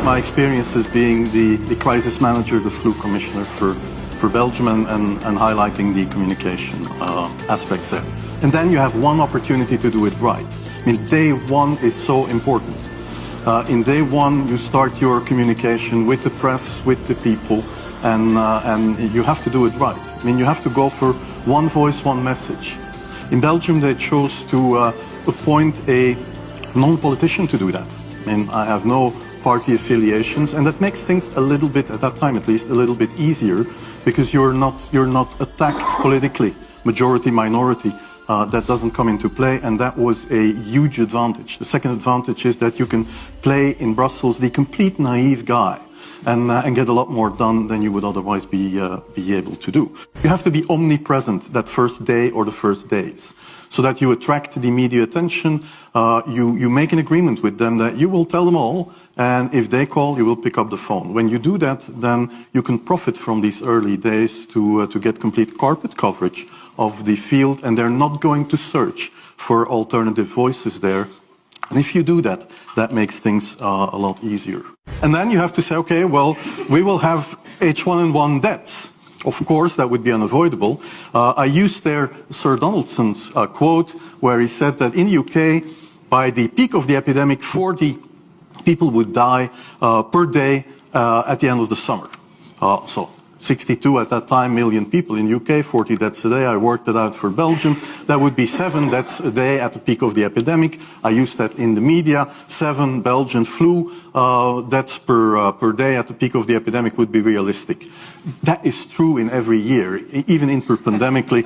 my experience as being the crisis manager, the flu commissioner for Belgium and highlighting the communication aspects there. And then you have one opportunity to do it right. I mean, day one is so important. In day one, you start your communication with the press, with the people, and you have to do it right. I mean, you have to go for one voice, one message. In Belgium, they chose to appoint a non-politician to do that. I mean, I have no party affiliations, and that makes things a little bit, at that time at least, a little bit easier, because you're not attacked politically, majority, minority. That doesn't come into play, and that was a huge advantage. The second advantage is that you can play in Brussels the complete naive guy and get a lot more done than you would otherwise be able to do. You have to be omnipresent that first day or the first days, so that you attract the media attention. You make an agreement with them that you will tell them all, and if they call, you will pick up the phone. When you do that, then you can profit from these early days to get complete carpet coverage of the field, and they're not going to search for alternative voices there. And if you do that, that makes things a lot easier. And then you have to say, okay, well, we will have H1N1 deaths. Of course, that would be unavoidable. I used there Sir Donaldson's quote, where he said that in the UK, by the peak of the epidemic, 40 people would die per day at the end of the summer. So 62 at that time million people in UK, 40 deaths a day. I worked it out for Belgium. That would be 7 deaths a day at the peak of the epidemic. I used that in the media. 7 Belgian flu deaths per day at the peak of the epidemic would be realistic. That is true in every year, even interpandemically.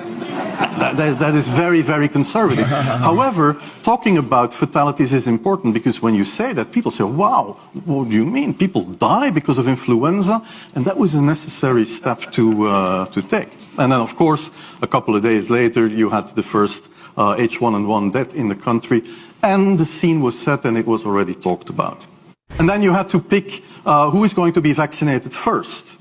That is very, very conservative. However, talking about fatalities is important, because when you say that, people say, wow, what do you mean? People die because of influenza? And that was a necessary step to take. And then, of course, a couple of days later, you had the first H1N1 death in the country, and the scene was set and it was already talked about. And then you had to pick who is going to be vaccinated first.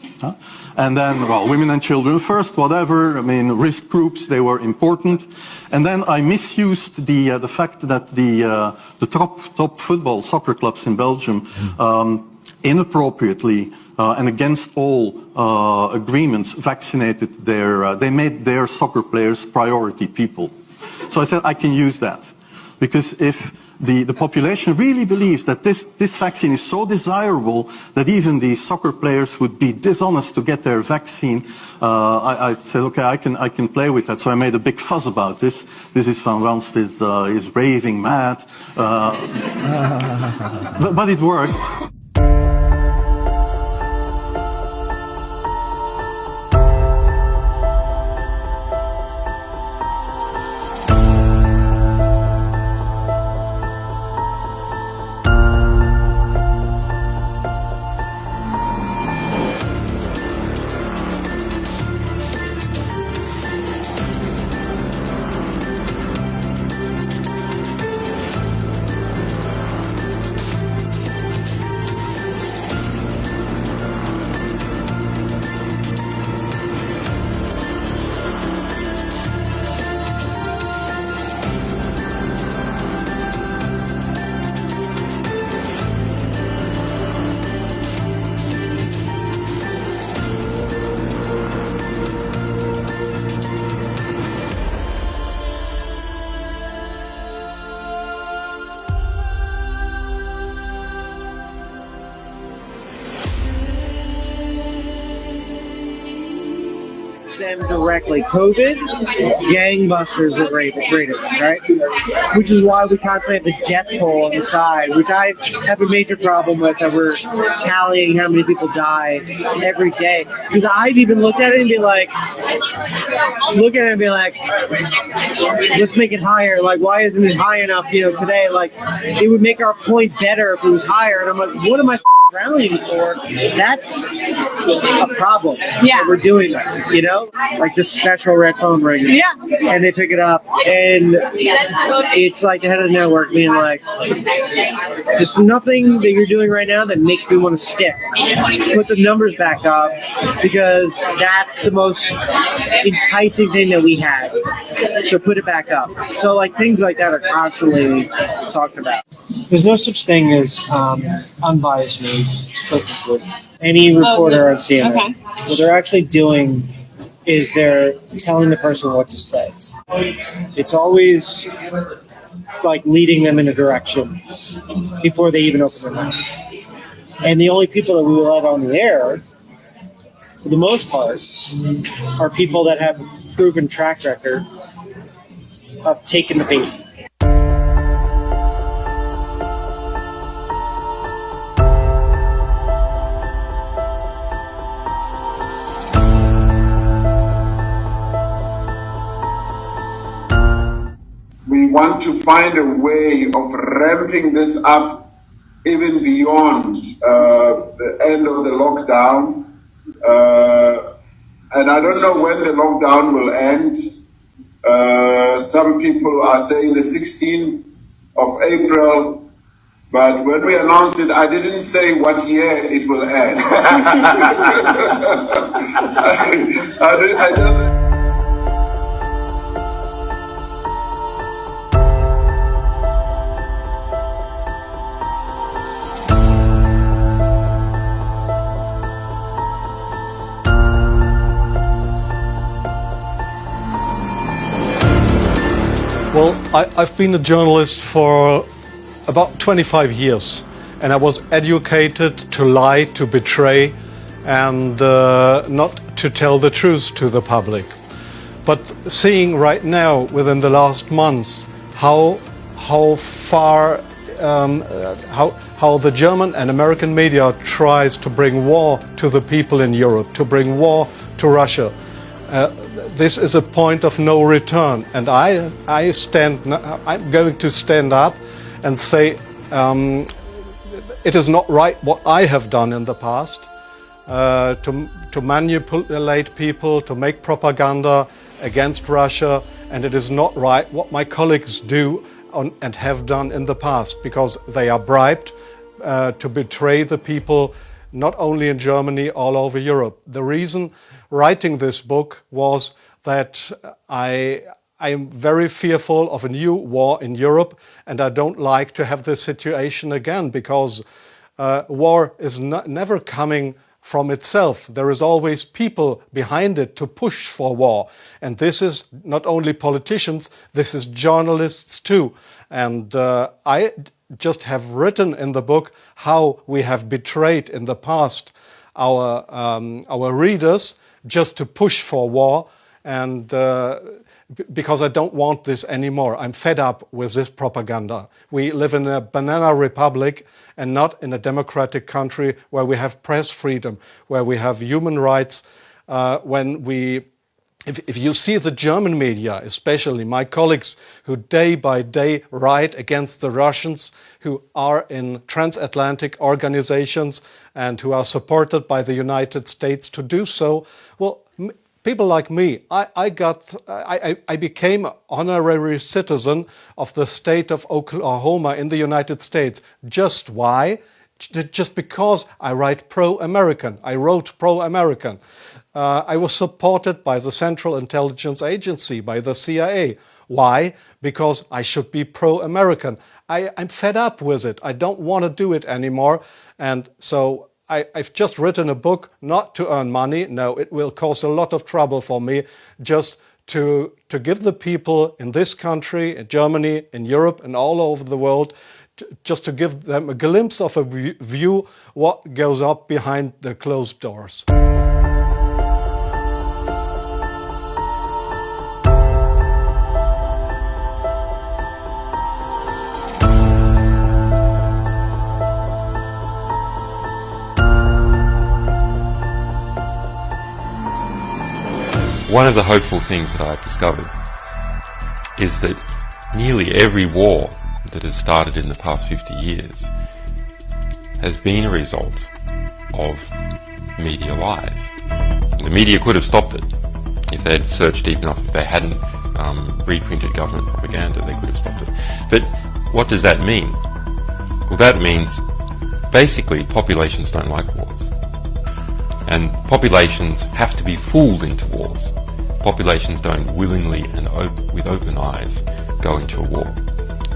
And then, well, women and children first, whatever. I mean, risk groups, they were important. And then I misused the fact that the top football, soccer clubs in Belgium inappropriately and against all agreements vaccinated they made their soccer players priority people. So I said I can use that, because if the population really believes that this vaccine is so desirable that even the soccer players would be dishonest to get their vaccine, I said, okay, I can play with that. So I made a big fuss about this. This is Van Ranst is raving mad, but it worked. Them directly. COVID, gangbusters at Raiders, right? Which is why we constantly have a death toll on the side, which I have a major problem with, that we're tallying how many people die every day. Because I've even looked at it and be like, let's make it higher. Like, why isn't it high enough, today? Like, it would make our point better if it was higher. And I'm like, what am I rallying for? That's a problem. Yeah. That we're doing that, you know, like this special red phone ring. Yeah. And they pick it up, and it's like the head of the network being like, "There's nothing that you're doing right now that makes me want to stick. Put the numbers back up, because that's the most enticing thing that we had. So put it back up." So like things like that are constantly talked about. There's no such thing as unbiased news with any reporter on CNN. Okay. What they're actually doing is they're telling the person what to say. It's always like leading them in a direction before they even open their mouth. And the only people that we will let on the air, for the most part, are people that have a proven track record of taking the bait. We want to find a way of ramping this up even beyond the end of the lockdown. And I don't know when the lockdown will end. Some people are saying the 16th of April. But when we announced it, I didn't say what year it will end. I just... Well, I've been a journalist for about 25 years, and I was educated to lie, to betray, and not to tell the truth to the public. But seeing right now, within the last months, how far, how the German and American media tries to bring war to the people in Europe, to bring war to Russia. This is a point of no return, and I'm going to stand up and say it is not right what I have done in the past, to manipulate people, to make propaganda against Russia, and it is not right what my colleagues do and have done in the past, because they are bribed to betray the people, not only in Germany, all over Europe. The reason writing this book was that I am very fearful of a new war in Europe, and I don't like to have this situation again, because war is never coming from itself. There is always people behind it to push for war. And this is not only politicians, this is journalists too. And I just have written in the book how we have betrayed in the past our readers just to push for war, and because I don't want this anymore. I'm fed up with this propaganda. We live in a banana republic and not in a democratic country where we have press freedom, where we have human rights. If you see the German media, especially my colleagues who day by day write against the Russians, who are in transatlantic organizations and who are supported by the United States to do so, well, people like me, I became an honorary citizen of the state of Oklahoma in the United States. Just why? Just because I write pro-American. I wrote pro-American. I was supported by the Central Intelligence Agency, by the CIA. Why? Because I should be pro-American. I'm fed up with it. I don't want to do it anymore. And so I've just written a book not to earn money. No, it will cause a lot of trouble for me, just to give the people in this country, in Germany, in Europe, and all over the world, just to give them a glimpse of a view what goes up behind the closed doors. One of the hopeful things that I've discovered is that nearly every war that has started in the past 50 years has been a result of media lies. The media could have stopped it if they had searched deep enough. If they hadn't reprinted government propaganda, they could have stopped it. But what does that mean? Well, that means basically populations don't like wars. And populations have to be fooled into wars. Populations don't willingly and with open eyes go into a war.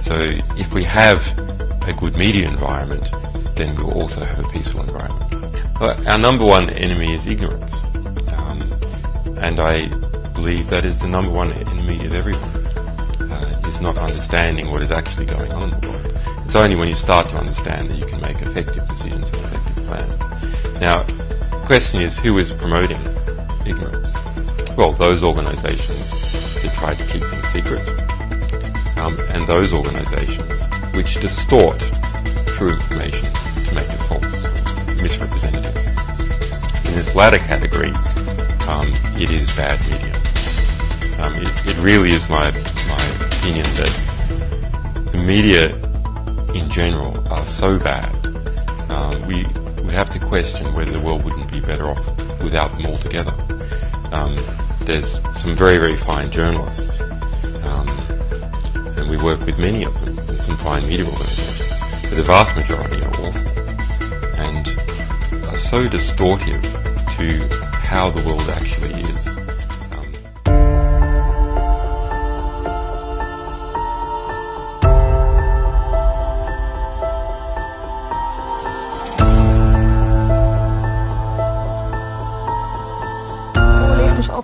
So if we have a good media environment, then we'll also have a peaceful environment. But our number one enemy is ignorance. And I believe that is the number one enemy of everyone, is not understanding what is actually going on in the world. It's only when you start to understand that you can make effective decisions and effective plans. Now, the question is, who is promoting ignorance? Well, those organisations that try to keep things secret, and those organisations which distort true information to make it false, misrepresentative. In this latter category, it is bad media. It really is my opinion that the media in general are so bad. We have to question whether the world wouldn't be better off without them altogether. There's some very, very fine journalists, and we work with many of them, and some fine media organisations, but the vast majority are awful and are so distortive to how the world actually is.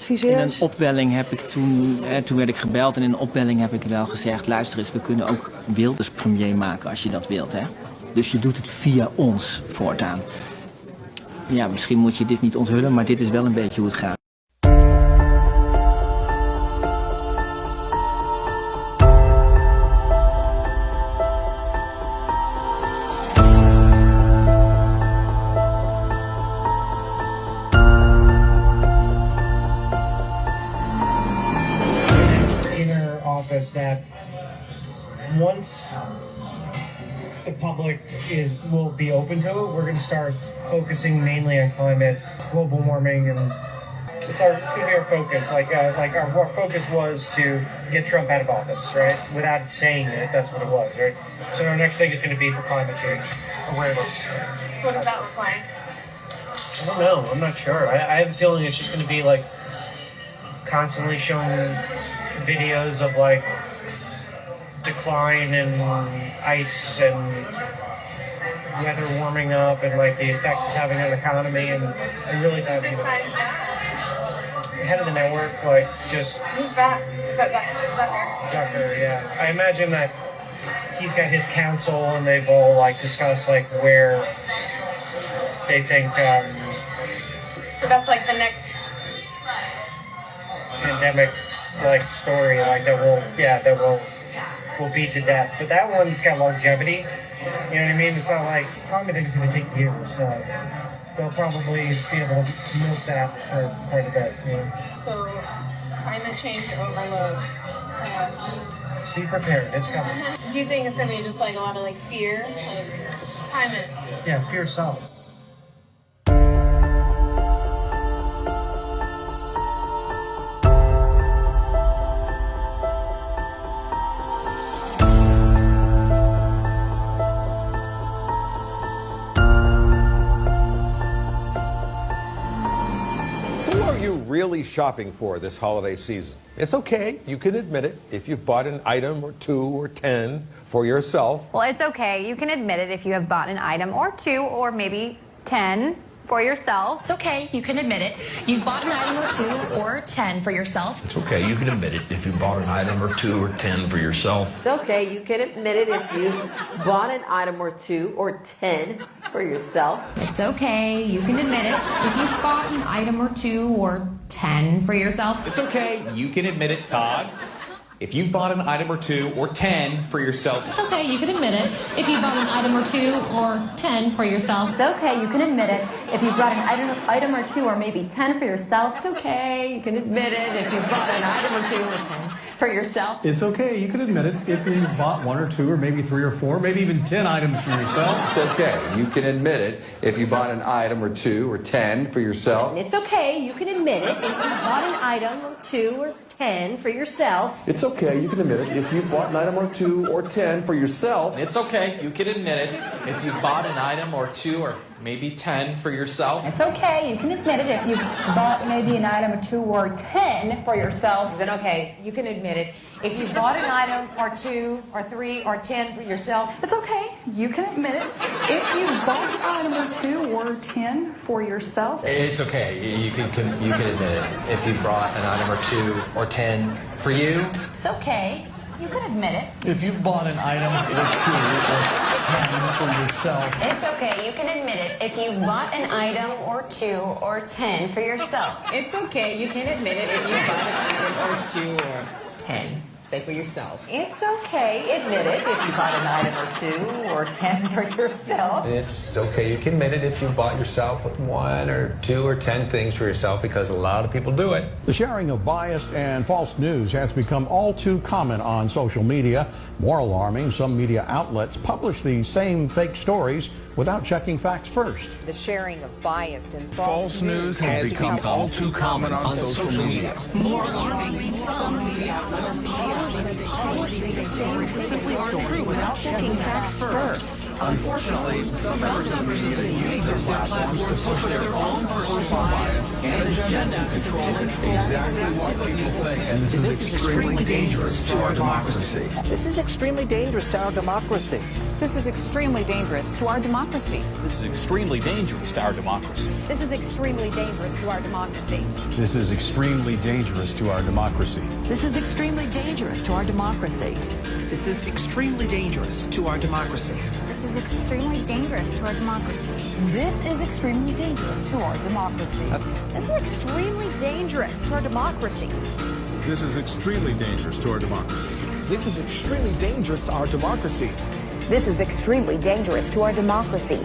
In een opwelling heb ik toen werd ik gebeld en in een opwelling heb ik wel gezegd, luister eens, we kunnen ook Wilders premier maken als je dat wilt, hè. Dus je doet het via ons voortaan. Ja, misschien moet je dit niet onthullen, maar dit is wel een beetje hoe het gaat. Inner office that once the public will be open to it, we're going to start focusing mainly on climate, global warming, and it's going to be our focus. Our focus was to get Trump out of office, right? Without saying it, that's what it was, right? So our next thing is going to be for climate change awareness. What does that look like? I don't know. I'm not sure. I have a feeling it's just going to be like constantly showing videos of like decline in ice and weather warming up and like the effects it's having on the economy and really diving into Besides it. that, Head of the network, like just who's that? Is that Zucker? Zucker, yeah. I imagine that he's got his council and they've all like discussed like where they think So that's like the next. pandemic like story like that will be to death. But that one's got longevity. You know what I mean? It's not like climate thing's gonna take years, so they'll probably be able to milk that for quite a bit, you know. So climate change overload. Be prepared, it's coming. Do you think it's gonna be just like a lot of like fear, like climate? Yeah, fear sells. Really shopping for this holiday season? It's okay, you can admit it, if you've bought an item or 2 or 10 for yourself. Well, it's okay, you can admit it if you have bought an item or 2 or maybe 10 for yourself. It's okay, you can admit it. You've bought an item or 2 or 10 for yourself. It's okay, you can admit it if you bought an item or 2 or 10 for yourself. It's okay, you can admit it if you bought an item or 2 or 10 for yourself. It's okay, you can admit it if you've bought an item or 2 or 10 for yourself. It's okay, you can admit it, Todd. If you've bought an item or 2 or 10 for yourself. It's okay, you can admit it. If you bought an item or 2 or 10 for yourself. It's okay, you can admit it if you brought an item or 2 or maybe 10 for yourself. It's okay, you can admit it if you bought an item or 2 or 10 for yourself. It's okay, you can admit it if you bought 1 or 2 or maybe 3 or 4, maybe even 10 items for yourself. It's okay, you can admit it if you bought an item or 2 or 10 for yourself. It's okay, you can admit it if you bought an item or 2 or 10 for yourself. It's okay, you can admit it if you bought an item or 2 or 10 for yourself. It's okay, you can admit it if you bought an item or 2 or maybe 10 for yourself. It's okay, you can admit it if you bought maybe an item or 2 or 10 for yourself. Is it okay? You can admit it if you bought an item or 2 or 3 or 10 for yourself. It's okay. You can admit it if you bought an item or 2 or 10 for yourself. It's okay. You can admit it if you brought an item or 2 or 10 for you. It's okay, you can admit it. If you've bought an item or 2 or 10 for yourself. It's okay, you can admit it if you bought an item or 2 or 10 for yourself. It's okay. You can admit it if you bought an item or 2 or 10. Say for yourself. It's okay, admit it, if you bought an item or 2 or 10 for yourself. It's okay, you can admit it if you bought yourself 1 or 2 or 10 things for yourself, because a lot of people do it. The sharing of biased and false news has become all too common on social media. More alarming, some media outlets publish these same fake stories without checking facts first. The sharing of biased and False news has become all too common on social media. More alarming, some media outlets publish these stories simply aren't true without checking facts first. Unfortunately, some members of the media use their platforms to push their own personal bias and agenda to control exactly what people think. And this is extremely dangerous to our democracy. This is extremely dangerous to our democracy. This is extremely dangerous to our democracy. This is extremely dangerous to our democracy. This is extremely dangerous to our democracy. This is extremely dangerous to our democracy. This is extremely dangerous to our democracy. This is extremely dangerous to our democracy. This is extremely dangerous to our democracy. This is extremely dangerous to our democracy. This is extremely dangerous to our democracy. This is extremely dangerous to our democracy. This is extremely dangerous to our democracy. This is extremely dangerous to our democracy.